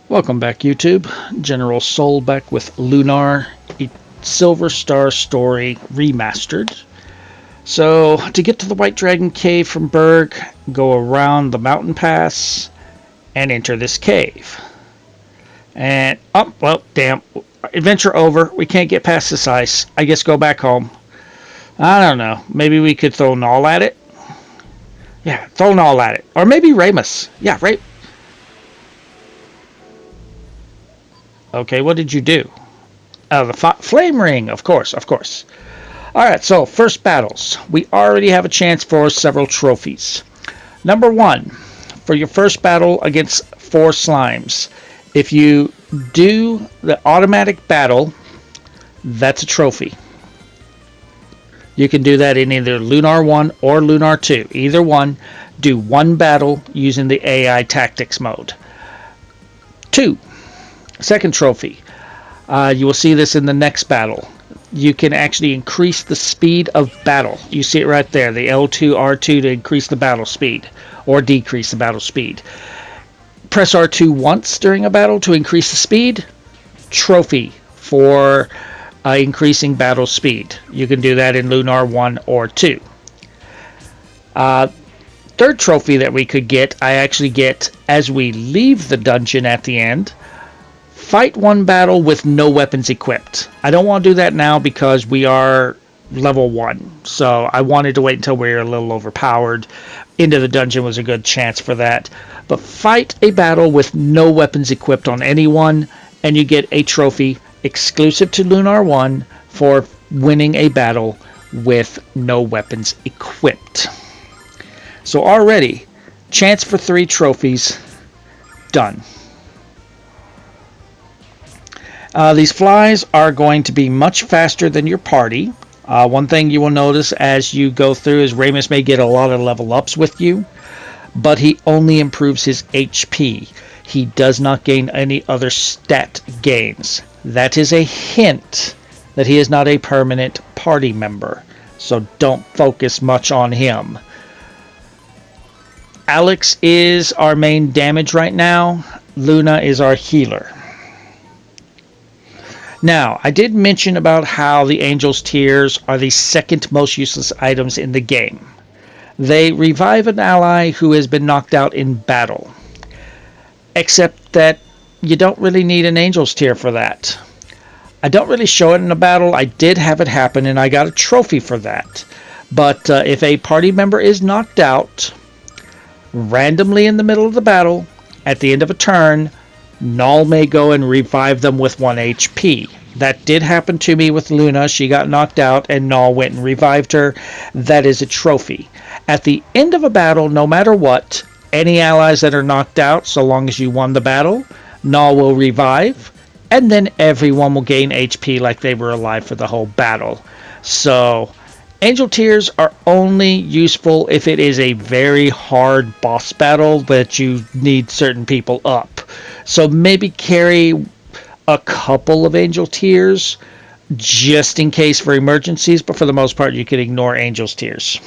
Welcome back, YouTube. General Soul back with Lunar, a Silver Star story remastered. So, to get to the White Dragon Cave from Berg, go around the mountain pass and enter this cave. And, oh, well, damn. Adventure over. We can't get past this ice. I guess go back home. I don't know. Maybe we could throw Null at it? Yeah, throw Null at it. Or maybe Ramus. Yeah, right. Okay, what did you do? Oh, the flame ring, of course. Alright, so first battles. We already have a chance for several trophies. Number 1, for your first battle against 4 slimes. If you do the automatic battle, that's a trophy. You can do that in either Lunar 1 or Lunar 2. Either one, do one battle using the AI tactics mode. 2. Second trophy. You will see this in the next battle. You can actually increase the speed of battle. You see it right there, the L2, R2 to increase the battle speed or decrease the battle speed. Press R2 once during a battle to increase the speed. Trophy for increasing battle speed. You can do that in Lunar 1 or 2. Third trophy that we could get, I actually get as we leave the dungeon at the end. Fight one battle with no weapons equipped. I don't want to do that now because we are level 1. So I wanted to wait until we were a little overpowered. Into the dungeon was a good chance for that. But fight a battle with no weapons equipped on anyone, and you get a trophy exclusive to Lunar 1 for winning a battle with no weapons equipped. So already, chance for 3 trophies done. These flies are going to be much faster than your party. One thing you will notice as you go through is Ramus may get a lot of level ups with you, but he only improves his HP. He does not gain any other stat gains. That is a hint that he is not a permanent party member, so don't focus much on him. Alex is our main damage right now. Luna is our healer. Now, I did mention about how the Angel's Tears are the second most useless items in the game. They revive an ally who has been knocked out in battle. Except that you don't really need an Angel's Tear for that. I don't really show it in a battle. I did have it happen and I got a trophy for that. But if a party member is knocked out randomly in the middle of the battle, at the end of a turn, Null may go and revive them with 1 HP. That did happen to me with Luna. She got knocked out and Null went and revived her. That is a trophy. At the end of a battle, no matter what, any allies that are knocked out, so long as you won the battle, Null will revive, and then everyone will gain HP like they were alive for the whole battle. So, Angel Tears are only useful if it is a very hard boss battle that you need certain people up. So maybe carry a couple of Angel Tears just in case for emergencies, but for the most part you can ignore Angel's Tears.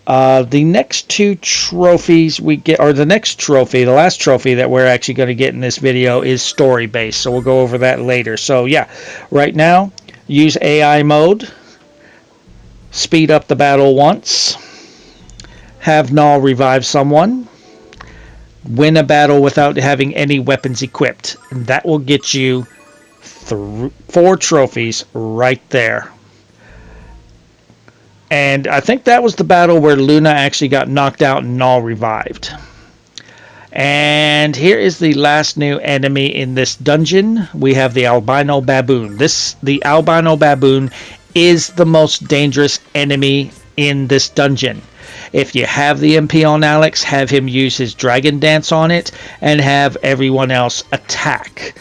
The next 2 trophies we get, or the next trophy, the last trophy that we're actually going to get in this video is story based, so we'll go over that later. So yeah, right now use AI mode, speed up the battle once, have Null revive someone, win a battle without having any weapons equipped. And that will get you 4 trophies right there. And I think that was the battle where Luna actually got knocked out and Null revived. And here is the last new enemy in this dungeon. We have the albino baboon. The albino baboon is the most dangerous enemy in this dungeon. If you have the MP on Alex, have him use his dragon dance on it and have everyone else attack.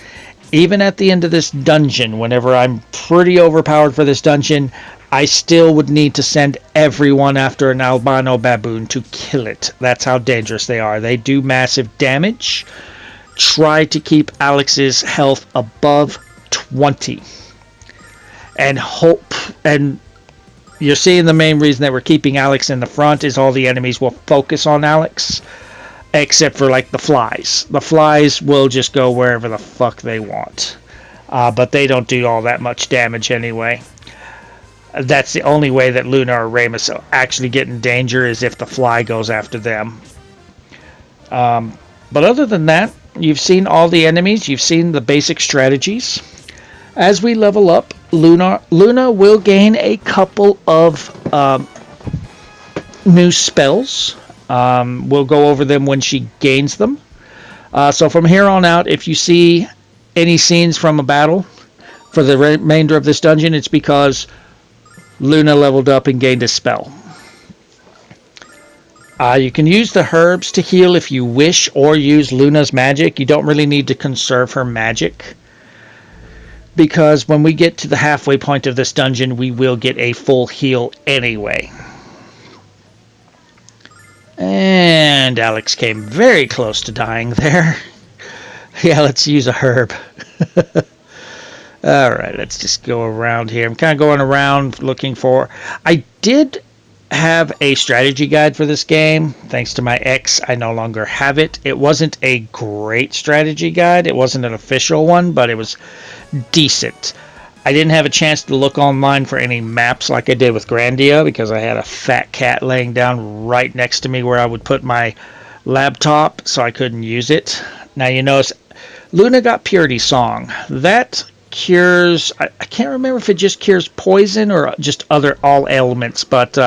Even at the end of this dungeon, whenever I'm pretty overpowered for this dungeon, I still would need to send everyone after an albino baboon to kill it. That's how dangerous they are. They do massive damage. Try to keep Alex's health above 20. And hope, and you're seeing the main reason that we're keeping Alex in the front is all the enemies will focus on Alex. except for like the flies. The flies will just go wherever the fuck they want, but they don't do all that much damage anyway. That's the only way that Lunar or Ramus actually get in danger, is if the fly goes after them. But other than that, you've seen all the enemies, you've seen the basic strategies. As we level up, Luna will gain a couple of new spells. We'll go over them when she gains them. So from here on out, if you see any scenes from a battle for the remainder of this dungeon, it's because Luna leveled up and gained a spell. You can use the herbs to heal if you wish, or use Luna's magic. You don't really need to conserve her magic, because when we get to the halfway point of this dungeon, we will get a full heal anyway. And Alex came very close to dying there. Yeah, let's use a herb. Alright, let's just go around here. I'm kind of going around looking for... I did have a strategy guide for this game. Thanks to my ex, I no longer have it. It wasn't a great strategy guide. It wasn't an official one, but it was decent. I didn't have a chance to look online for any maps like I did with Grandia, because I had a fat cat laying down right next to me where I would put my laptop, so I couldn't use it. Now you notice Luna got Purity Song. That cures, I can't remember if it just cures poison or just other all ailments, but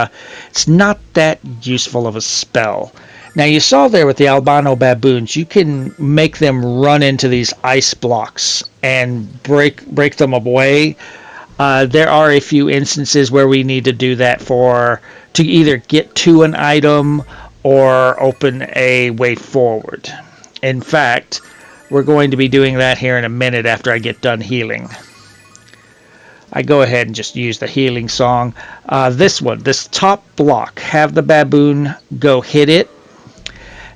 it's not that useful of a spell. Now you saw there with the albino baboons, you can make them run into these ice blocks and break them away. There are a few instances where we need to do that to either get to an item or open a way forward. In fact, we're going to be doing that here in a minute after I get done healing. I go ahead and just use the healing song. This top block, have the baboon go hit it.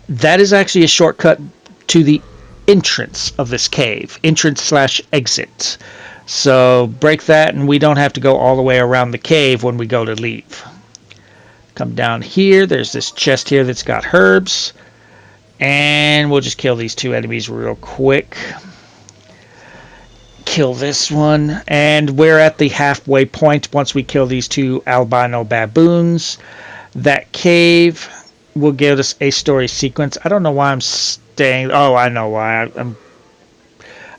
That is actually a shortcut to the entrance of this cave. Entrance/exit. So break that and we don't have to go all the way around the cave when we go to leave. Come down here. There's this chest here that's got herbs. And we'll just kill these two enemies real quick. Kill this one. And we're at the halfway point once we kill these two albino baboons. That cave will give us a story sequence. I don't know why I'm staying... Oh, I know why.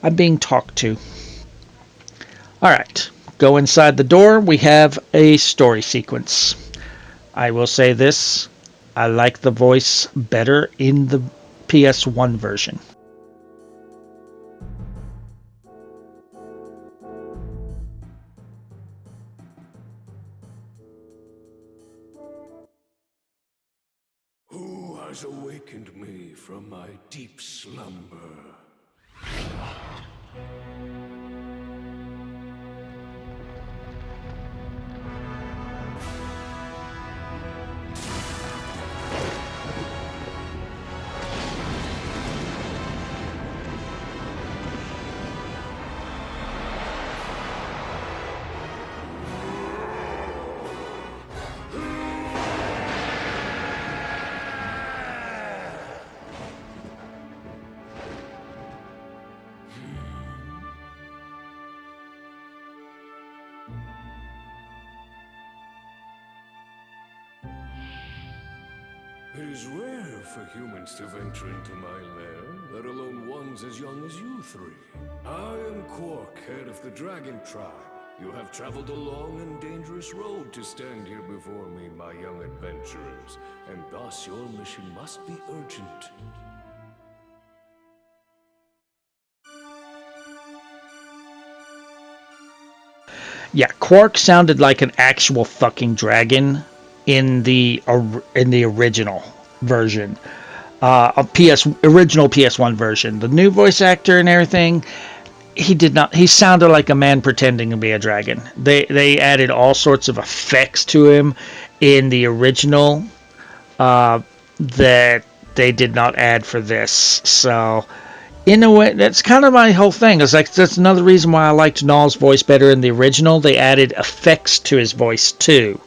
I'm being talked to. Alright. Go inside the door. We have a story sequence. I will say this. I like the voice better in the PS1 version. Who has awakened me from my deep slumber? It is rare for humans to venture into my lair, let alone ones as young as you three. I am Quark, head of the Dragon Tribe. You have traveled a long and dangerous road to stand here before me, my young adventurers, and thus your mission must be urgent. Yeah, Quark sounded like an actual fucking dragon in the original version, original PS1 version. The new voice actor and everything, he did not. He sounded like a man pretending to be a dragon. They added all sorts of effects to him in the original that they did not add for this. So, in a way, that's kind of my whole thing. It's like that's another reason why I liked Null's voice better in the original. They added effects to his voice too.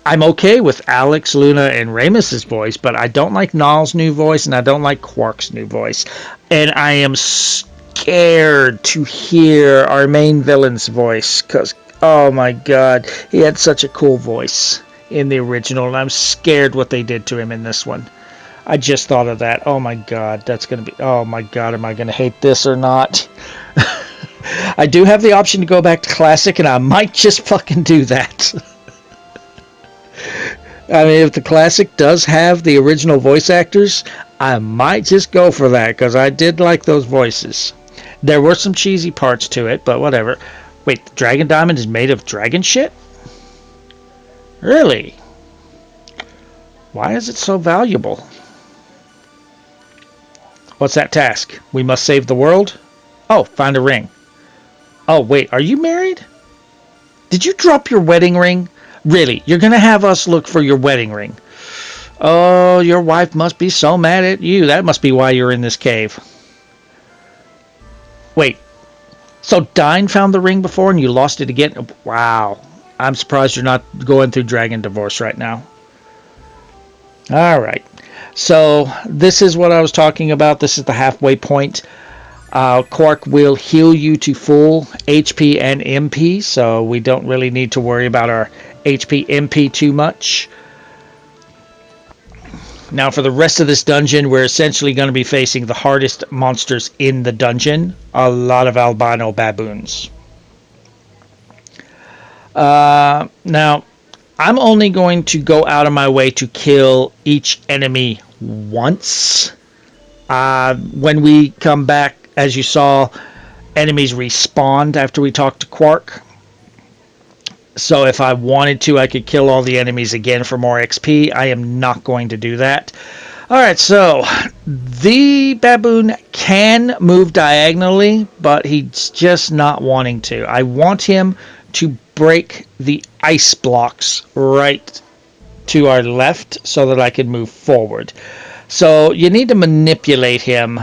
I'm okay with Alex, Luna, and Ramus's voice, but I don't like Nal's new voice, and I don't like Quark's new voice. And I am scared to hear our main villain's voice, because, oh my god, he had such a cool voice in the original, and I'm scared what they did to him in this one. I just thought of that. Oh my god, that's going to be... Oh my god, am I going to hate this or not? I do have the option to go back to Classic, and I might just fucking do that. I mean, if the Classic does have the original voice actors, I might just go for that, because I did like those voices. There were some cheesy parts to it, but whatever. Wait, the Dragon Diamond is made of dragon shit? Really? Why is it so valuable? What's that task? We must save the world? Oh, find a ring. Oh, wait, are you married? Did you drop your wedding ring? Really, you're going to have us look for your wedding ring. Oh, your wife must be so mad at you. That must be why you're in this cave. Wait, so Dine found the ring before and you lost it again? Wow, I'm surprised you're not going through Dragon Divorce right now. Alright, so this is what I was talking about. This is the halfway point. Quark will heal you to full HP and MP, so we don't really need to worry about our HP MP too much. Now for the rest of this dungeon, we're essentially going to be facing the hardest monsters in the dungeon. A lot of albino baboons. Now, I'm only going to go out of my way to kill each enemy once. When we come back, as you saw, enemies respawned after we talked to Quark. So if I wanted to, I could kill all the enemies again for more XP. I am not going to do that. Alright, so the baboon can move diagonally, but he's just not wanting to. I want him to break the ice blocks right to our left so that I can move forward. So you need to manipulate him,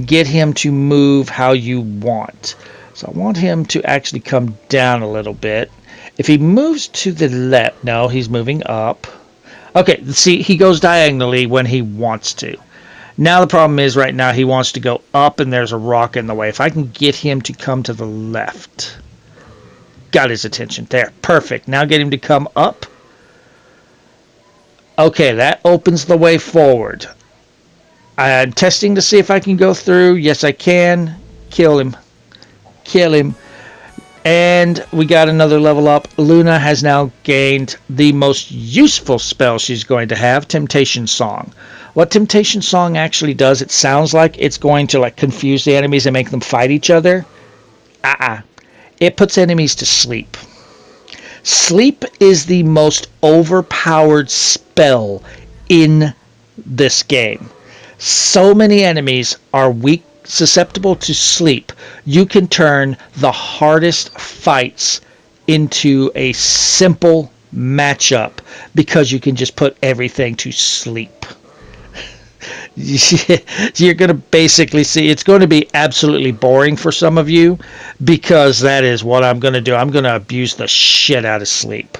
get him to move how you want. So I want him to actually come down a little bit. If he moves to the left, no, he's moving up. Okay, see, he goes diagonally when he wants to. Now the problem is right now he wants to go up and there's a rock in the way. If I can get him to come to the left. Got his attention. There, perfect. Now get him to come up. Okay, that opens the way forward. I'm testing to see if I can go through. Yes, I can. Kill him. Kill him. And we got another level up. Luna has now gained the most useful spell she's going to have, Temptation Song. What Temptation Song actually does, it sounds like it's going to like confuse the enemies and make them fight each other. It puts enemies to sleep. Sleep is the most overpowered spell in this game. So many enemies are weak, susceptible to sleep. You can turn the hardest fights into a simple matchup because you can just put everything to sleep. You're going to basically see it's going to be absolutely boring for some of you because that is what I'm going to do. I'm going to abuse the shit out of sleep.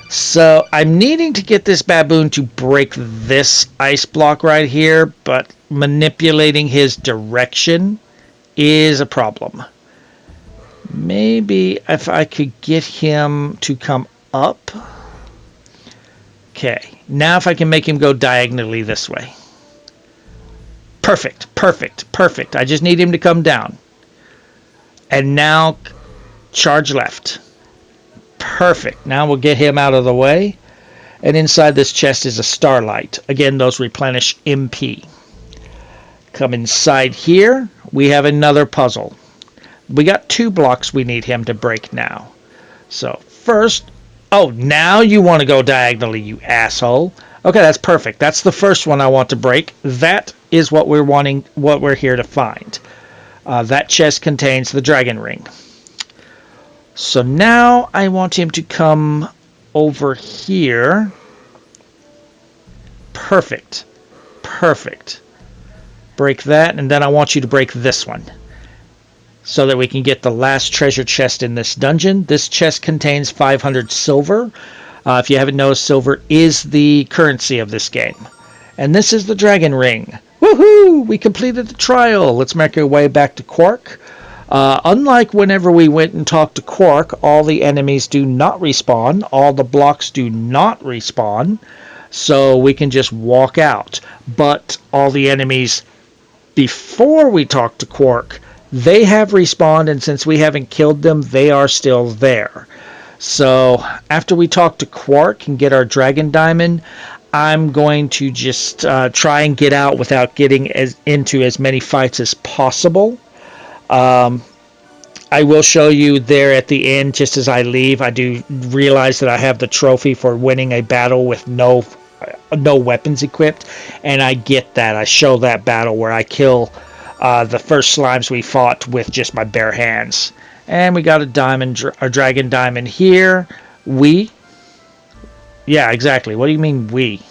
So I'm needing to get this baboon to break this ice block right here, but manipulating his direction is a problem. Maybe if I could get him to come up. Okay, now if I can make him go diagonally this way. Perfect, perfect, perfect. I just need him to come down. And now charge left. Perfect. Now we'll get him out of the way. And inside this chest is a starlight. Again, those replenish MP. Come inside here. We have another puzzle. We got 2 blocks we need him to break now. So first... Oh, now you want to go diagonally, you asshole. Okay, that's perfect. That's the first one I want to break. That is what we're wanting, what we're here to find. That chest contains the dragon ring. So now I want him to come over here. Perfect. Perfect. Break that, and then I want you to break this one. So that we can get the last treasure chest in this dungeon. This chest contains 500 silver. If you haven't noticed, silver is the currency of this game. And this is the dragon ring. Woohoo! We completed the trial. Let's make our way back to Quark. Unlike whenever we went and talked to Quark, all the enemies do not respawn. All the blocks do not respawn. So we can just walk out. But all the enemies before we talk to Quark, they have respawned, and since we haven't killed them, they are still there. So after we talk to Quark and get our Dragon Diamond, I'm going to just try and get out without getting into as many fights as possible. I will show you there at the end, just as I leave. I do realize that I have the trophy for winning a battle with no weapons equipped, and I get that. I show that battle where I kill the first slimes we fought with just my bare hands. And we got a dragon diamond here. Yeah, exactly. What do you mean we?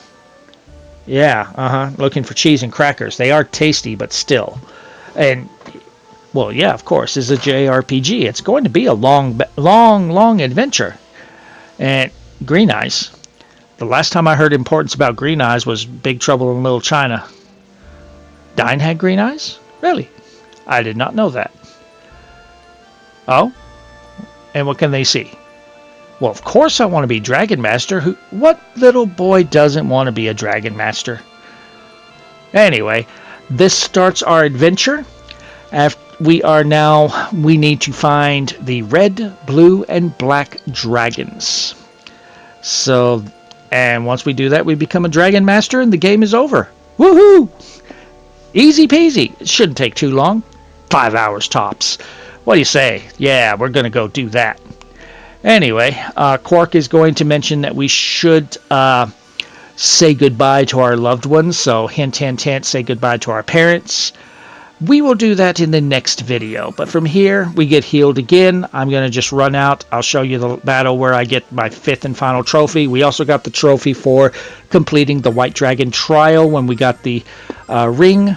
Yeah, looking for cheese and crackers. They are tasty, but still. And, well, yeah, of course, it's a JRPG. It's going to be a long adventure. And Green Eyes. The last time I heard importance about Green Eyes was Big Trouble in Little China. Dine had green eyes? Really? I did not know that. Oh? And what can they see? Well, of course I want to be Dragon Master. What little boy doesn't want to be a Dragon Master? Anyway, this starts our adventure. We need to find the red, blue, and black dragons. So, and once we do that, we become a Dragon Master and the game is over. Woohoo! Easy peasy. It shouldn't take too long. 5 hours tops. What do you say? Yeah, we're going to go do that. Anyway, Quark is going to mention that we should say goodbye to our loved ones. So, hint, hint, hint, say goodbye to our parents. We will do that in the next video. But from here, we get healed again. I'm going to just run out. I'll show you the battle where I get my 5th and final trophy. We also got the trophy for completing the White Dragon trial when we got the ring.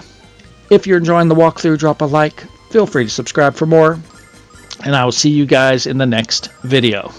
If you're enjoying the walkthrough, drop a like. Feel free to subscribe for more. And I will see you guys in the next video.